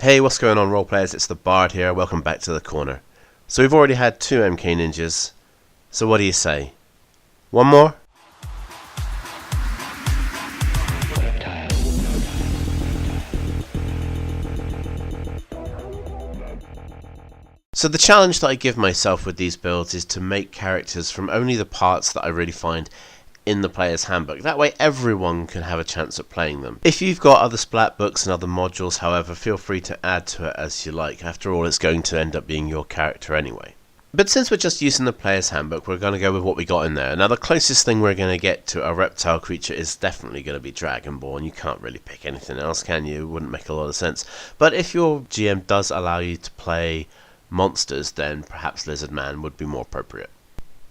Hey, what's going on, role players? It's the Bard here. Welcome back to the corner. So we've already had 2 MK ninjas. So what do you say? One more? Reptile. So the challenge that I give myself with these builds is to make characters from only the parts that I really find in the player's handbook. That way everyone can have a chance at playing them. If you've got other splat books and other modules, however, feel free to add to it as you like. After all, it's going to end up being your character anyway. But since we're just using the player's handbook, we're going to go with what we got in there. Now, the closest thing we're going to get to a reptile creature is definitely going to be Dragonborn. You can't really pick anything else, can you? It wouldn't make a lot of sense. But if your GM does allow you to play monsters, then perhaps Lizardman would be more appropriate.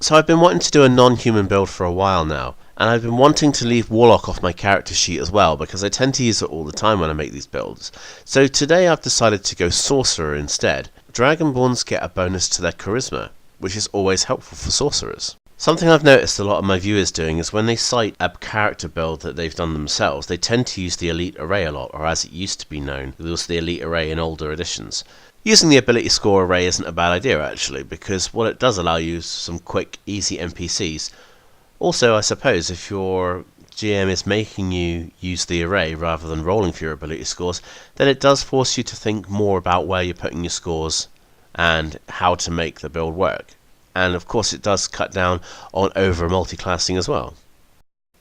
So I've been wanting to do a non-human build for a while now, and I've been wanting to leave Warlock off my character sheet as well, because I tend to use it all the time when I make these builds. So today I've decided to go Sorcerer instead. Dragonborns get a bonus to their Charisma, which is always helpful for Sorcerers. Something I've noticed a lot of my viewers doing is when they cite a character build that they've done themselves, they tend to use the Elite Array a lot, or as it used to be known, it was the Elite Array in older editions. Using the ability score array isn't a bad idea actually, because what it does allow you is some quick, easy NPCs. Also, I suppose if your GM is making you use the array rather than rolling for your ability scores, then it does force you to think more about where you're putting your scores and how to make the build work. And of course it does cut down on over multi-classing as well.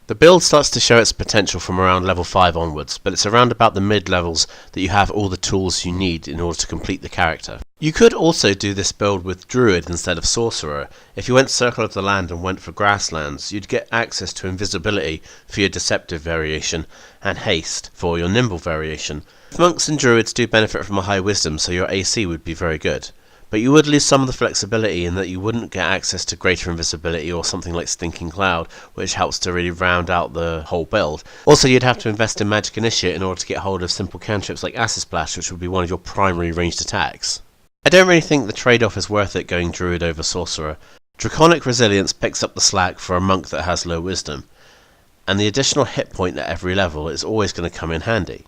The build starts to show its potential from around level 5 onwards, but it's around about the mid-levels that you have all the tools you need in order to complete the character. You could also do this build with Druid instead of Sorcerer. If you went Circle of the Land and went for Grasslands, you'd get access to Invisibility for your Deceptive variation, and Haste for your Nimble variation. Monks and Druids do benefit from a high Wisdom, so your AC would be very good. But you would lose some of the flexibility in that you wouldn't get access to greater invisibility or something like Stinking Cloud, which helps to really round out the whole build. Also, you'd have to invest in Magic Initiate in order to get hold of simple cantrips like Acid Splash, which would be one of your primary ranged attacks. I don't really think the trade-off is worth it going Druid over Sorcerer. Draconic Resilience picks up the slack for a monk that has low wisdom, and the additional hit point at every level is always going to come in handy.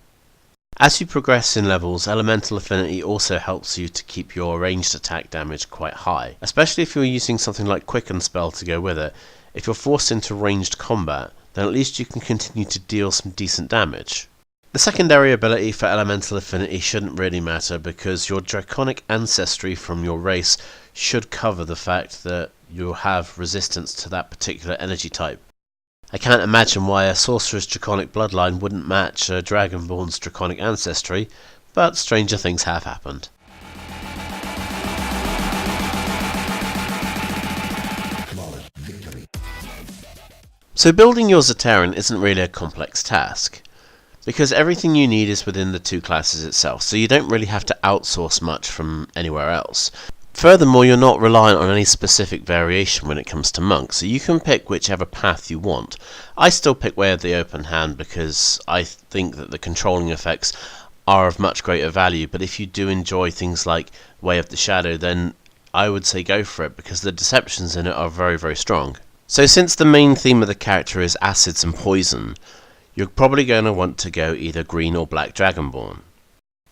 As you progress in levels, Elemental Affinity also helps you to keep your ranged attack damage quite high, especially if you're using something like Quicken Spell to go with it. If you're forced into ranged combat, then at least you can continue to deal some decent damage. The secondary ability for Elemental Affinity shouldn't really matter because your Draconic ancestry from your race should cover the fact that you'll have resistance to that particular energy type. I can't imagine why a Sorcerer's Draconic bloodline wouldn't match a Dragonborn's Draconic ancestry, but stranger things have happened. So building your Zaterran isn't really a complex task, because everything you need is within the 2 classes itself, so you don't really have to outsource much from anywhere else. Furthermore, you're not reliant on any specific variation when it comes to monks, so you can pick whichever path you want. I still pick Way of the Open Hand because I think that the controlling effects are of much greater value, but if you do enjoy things like Way of the Shadow, then I would say go for it because the deceptions in it are very, very strong. So since the main theme of the character is acids and poison, you're probably going to want to go either green or black Dragonborn.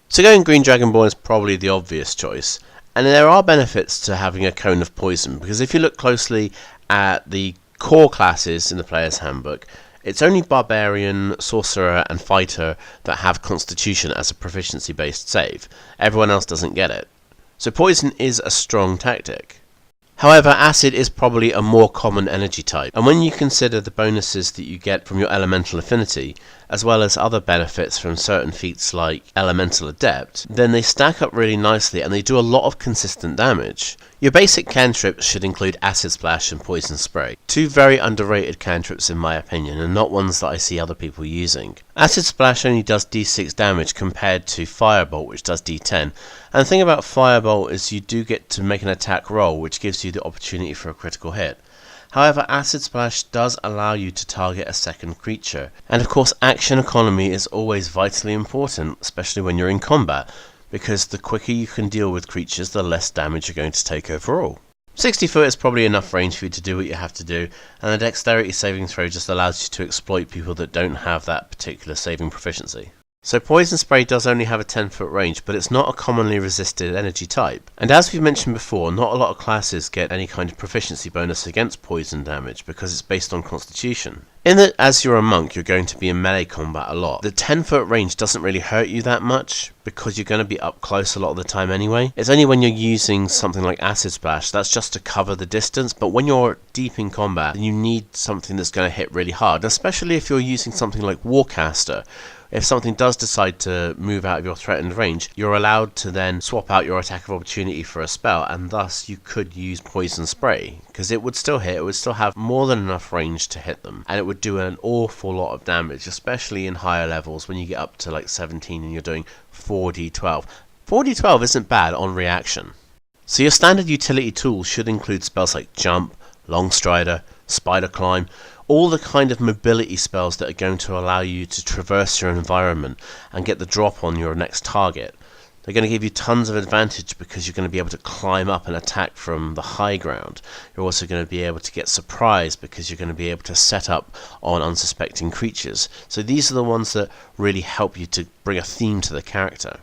So going green Dragonborn is probably the obvious choice. And there are benefits to having a cone of poison, because if you look closely at the core classes in the player's handbook, it's only Barbarian, Sorcerer and Fighter that have Constitution as a proficiency based save. Everyone else doesn't get it. So poison is a strong tactic. However, acid is probably a more common energy type, and when you consider the bonuses that you get from your elemental affinity, as well as other benefits from certain feats like Elemental Adept, then they stack up really nicely and they do a lot of consistent damage. Your basic cantrips should include Acid Splash and Poison Spray, 2 very underrated cantrips in my opinion, and not ones that I see other people using. Acid Splash only does d6 damage compared to Firebolt, which does d10, and the thing about Firebolt is you do get to make an attack roll, which gives you the opportunity for a critical hit. However, Acid Splash does allow you to target a second creature, and of course action economy is always vitally important, especially when you're in combat, because the quicker you can deal with creatures, the less damage you're going to take overall. 60 foot is probably enough range for you to do what you have to do, and the dexterity saving throw just allows you to exploit people that don't have that particular saving proficiency. So Poison Spray does only have a 10-foot range, but it's not a commonly resisted energy type. And as we've mentioned before, not a lot of classes get any kind of proficiency bonus against poison damage because it's based on constitution. In that, as you're a monk, you're going to be in melee combat a lot. The 10-foot range doesn't really hurt you that much because you're going to be up close a lot of the time anyway. It's only when you're using something like Acid Splash, that's just to cover the distance, but when you're deep in combat, you need something that's going to hit really hard, especially if you're using something like Warcaster. If something does decide to move out of your threatened range, you're allowed to then swap out your attack of opportunity for a spell, and thus you could use Poison Spray, because it would still hit, it would still have more than enough range to hit them, and it would do an awful lot of damage, especially in higher levels when you get up to like 17 and you're doing 4d12. 4d12 isn't bad on reaction. So your standard utility tools should include spells like Jump, Long Strider, Spider Climb, all the kind of mobility spells that are going to allow you to traverse your environment and get the drop on your next target. They're going to give you tons of advantage because you're going to be able to climb up and attack from the high ground. You're also going to be able to get surprised because you're going to be able to set up on unsuspecting creatures. So these are the ones that really help you to bring a theme to the character.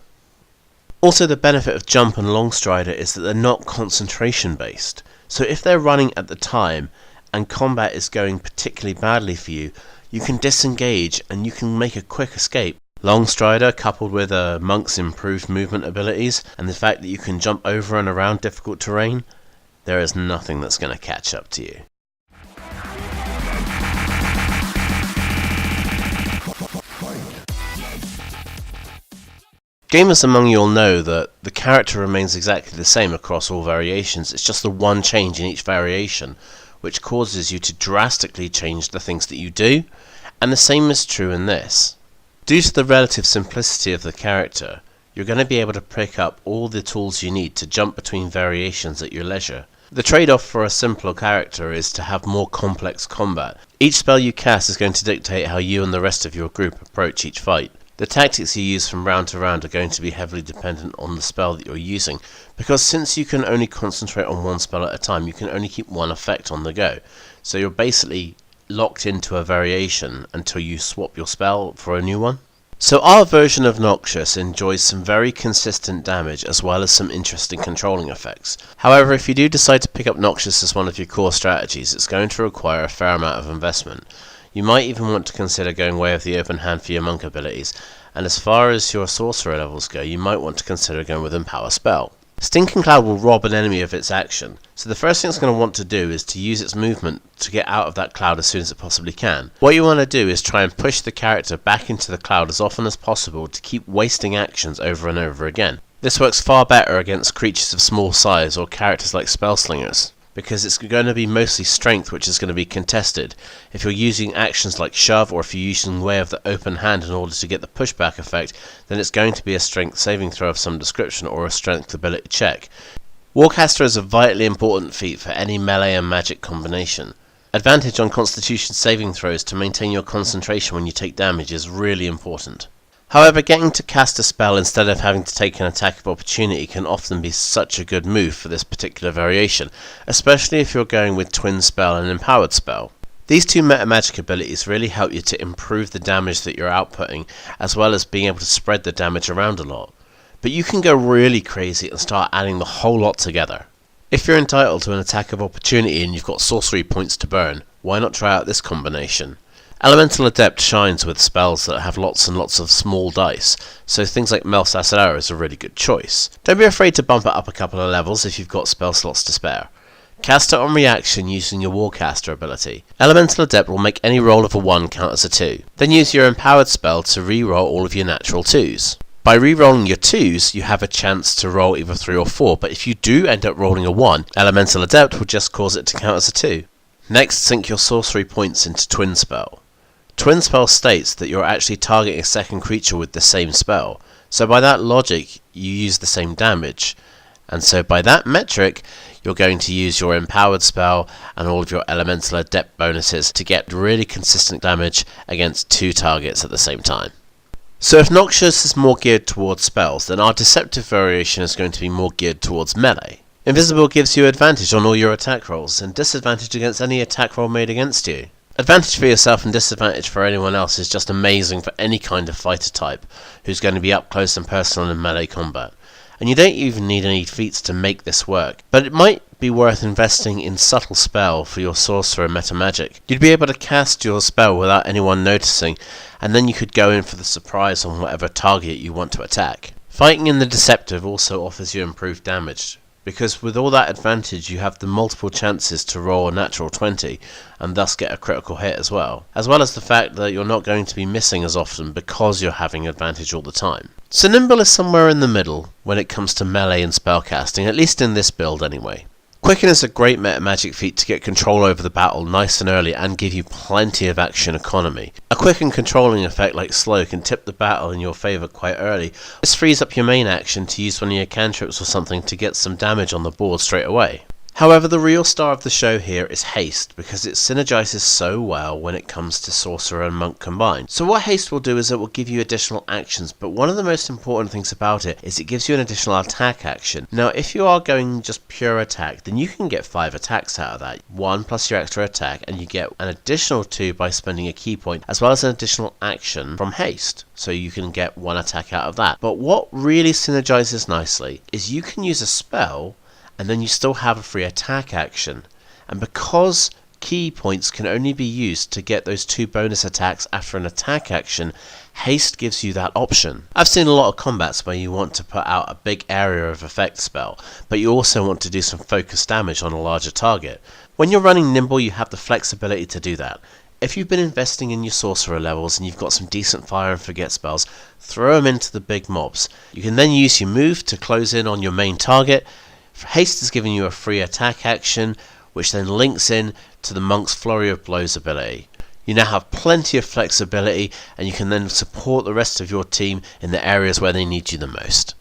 Also, the benefit of Jump and Long Strider is that they're not concentration based. So if they're running at the time and combat is going particularly badly for you, you can disengage and you can make a quick escape. Long Strider, coupled with a monk's improved movement abilities and the fact that you can jump over and around difficult terrain, there is nothing that's going to catch up to you. Gamers among you will know that the character remains exactly the same across all variations. It's just the one change in each variation which causes you to drastically change the things that you do, and the same is true in this. Due to the relative simplicity of the character, you're going to be able to pick up all the tools you need to jump between variations at your leisure. The trade-off for a simpler character is to have more complex combat. Each spell you cast is going to dictate how you and the rest of your group approach each fight. The tactics you use from round to round are going to be heavily dependent on the spell that you're using, because since you can only concentrate on one spell at a time, you can only keep one effect on the go. So you're basically locked into a variation until you swap your spell for a new one. So our version of Noxious enjoys some very consistent damage as well as some interesting controlling effects. However, if you do decide to pick up Noxious as one of your core strategies, it's going to require a fair amount of investment. You might even want to consider going way of the open hand for your monk abilities, and as far as your sorcerer levels go, you might want to consider going with Empower Spell. Stinking Cloud will rob an enemy of its action, so the first thing it's going to want to do is to use its movement to get out of that cloud as soon as it possibly can. What you want to do is try and push the character back into the cloud as often as possible to keep wasting actions over and over again. This works far better against creatures of small size or characters like Spellslingers, because it's going to be mostly strength which is going to be contested. If you're using actions like shove, or if you're using way of the open hand in order to get the pushback effect, then it's going to be a strength saving throw of some description or a strength ability check. Warcaster is a vitally important feat for any melee and magic combination. Advantage on constitution saving throws to maintain your concentration when you take damage is really important. However, getting to cast a spell instead of having to take an attack of opportunity can often be such a good move for this particular variation, especially if you're going with Twin Spell and Empowered Spell. These two meta magic abilities really help you to improve the damage that you're outputting, as well as being able to spread the damage around a lot. But you can go really crazy and start adding the whole lot together. If you're entitled to an attack of opportunity and you've got sorcery points to burn, why not try out this combination? Elemental Adept shines with spells that have lots and lots of small dice, so things like Melf's Acid Arrow is a really good choice. Don't be afraid to bump it up a couple of levels if you've got spell slots to spare. Cast it on reaction using your Warcaster ability. Elemental Adept will make any roll of a 1 count as a 2. Then use your Empowered Spell to re-roll all of your natural 2s. By re-rolling your 2s, you have a chance to roll either 3 or 4, but if you do end up rolling a 1, Elemental Adept will just cause it to count as a 2. Next, sink your sorcery points into Twin Spell. Twin Spell states that you're actually targeting a second creature with the same spell, so by that logic you use the same damage, and so by that metric you're going to use your Empowered Spell and all of your Elemental Adept bonuses to get really consistent damage against 2 targets at the same time. So if Noxious is more geared towards spells, then our Deceptive variation is going to be more geared towards melee. Invisible gives you advantage on all your attack rolls, and disadvantage against any attack roll made against you. Advantage for yourself and disadvantage for anyone else is just amazing for any kind of fighter type who's going to be up close and personal in melee combat. And you don't even need any feats to make this work, but it might be worth investing in subtle spell for your sorcerer meta magic. You'd be able to cast your spell without anyone noticing, and then you could go in for the surprise on whatever target you want to attack. Fighting in the deceptive also offers you improved damage, because with all that advantage you have the multiple chances to roll a natural 20 and thus get a critical hit as well as the fact that you're not going to be missing as often because you're having advantage all the time. So Nimble is somewhere in the middle when it comes to melee and spellcasting, at least in this build anyway. Quicken is a great meta magic feat to get control over the battle nice and early and give you plenty of action economy. A quick and controlling effect like slow can tip the battle in your favour quite early. This frees up your main action to use one of your cantrips or something to get some damage on the board straight away. However, the real star of the show here is Haste, because it synergizes so well when it comes to Sorcerer and Monk combined. So what Haste will do is it will give you additional actions, but one of the most important things about it is it gives you an additional attack action. Now, if you are going just pure attack, then you can get 5 attacks out of that. 1 plus your extra attack, and you get an additional 2 by spending a key point, as well as an additional action from Haste. So you can get 1 attack out of that. But what really synergizes nicely is you can use a spell and then you still have a free attack action. And because key points can only be used to get those 2 bonus attacks after an attack action, Haste gives you that option. I've seen a lot of combats where you want to put out a big area of effect spell, but you also want to do some focused damage on a larger target. When you're running Nimble, you have the flexibility to do that. If you've been investing in your sorcerer levels and you've got some decent fire and forget spells, throw them into the big mobs. You can then use your move to close in on your main target. Haste is giving you a free attack action, which then links in to the Monk's Flurry of Blows ability. You now have plenty of flexibility, and you can then support the rest of your team in the areas where they need you the most.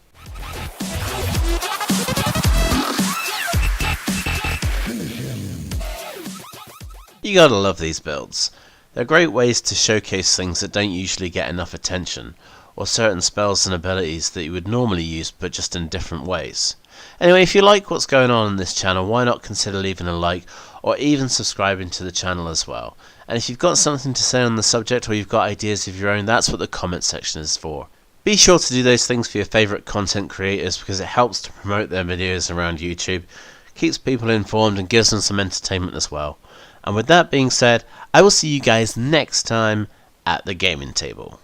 You gotta love these builds. They're great ways to showcase things that don't usually get enough attention, or certain spells and abilities that you would normally use but just in different ways. Anyway, if you like what's going on in this channel, why not consider leaving a like or even subscribing to the channel as well. And if you've got something to say on the subject or you've got ideas of your own, that's what the comment section is for. Be sure to do those things for your favourite content creators because it helps to promote their videos around YouTube, keeps people informed and gives them some entertainment as well. And with that being said, I will see you guys next time at the gaming table.